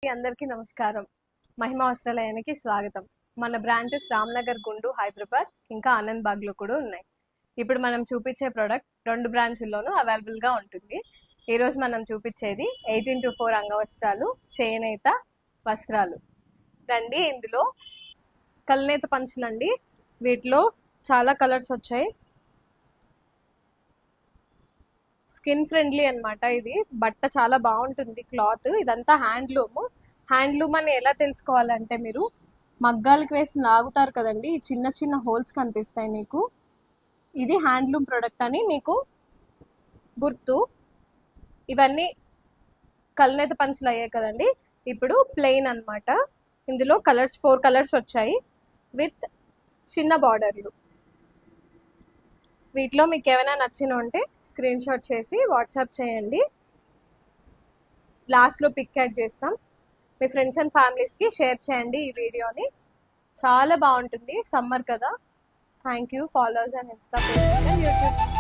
అందరికీ నమస్కారం. మహిమ వస్త్రాలయానికి స్వాగతం. మన బ్రాంచెస్ రామ్నగర్, గుండు, హైదరాబాద్ ఇంకా ఆనంద్బాగ్లో కూడా ఉన్నాయి. ఇప్పుడు మనం చూపించే ప్రోడక్ట్ 2 బ్రాంచుల్లోనూ అవైలబుల్గా ఉంటుంది. ఈరోజు మనం చూపించేది 18-4 అంగవస్త్రాలు, చేనేత వస్త్రాలు. రండి, ఇందులో కల్నేత పంచులండి. వీటిలో చాలా కలర్స్ వచ్చాయి. స్కిన్ ఫ్రెండ్లీ అన్నమాట. ఇది బట్ట చాలా బాగుంటుంది. క్లాత్ ఇదంతా హ్యాండ్లూమ్ అని ఎలా తెలుసుకోవాలంటే, మీరు మగ్గాలకి వేసి లాగుతారు కదండి, ఈ చిన్న చిన్న హోల్స్ కనిపిస్తాయి మీకు. ఇది హ్యాండ్లూమ్ ప్రొడక్ట్ అని మీకు గుర్తు. ఇవన్నీ కల్నేత పంచులు అయ్యాయి కదండి. ఇప్పుడు ప్లెయిన్ అన్నమాట. ఇందులో 4 కలర్స్ వచ్చాయి విత్ చిన్న బార్డర్లు. వీటిలో మీకు ఏమైనా నచ్చిన ఉంటే స్క్రీన్ షాట్ చేసి వాట్సాప్ చేయండి. లాస్ట్లో పిక్ యాడ్ చేస్తాం. మీ ఫ్రెండ్స్ అండ్ ఫ్యామిలీస్కి షేర్ చేయండి ఈ వీడియోని. చాలా బాగుంటుంది, సమ్మర్ కదా. Thank you. Followers and Insta, Facebook and YouTube.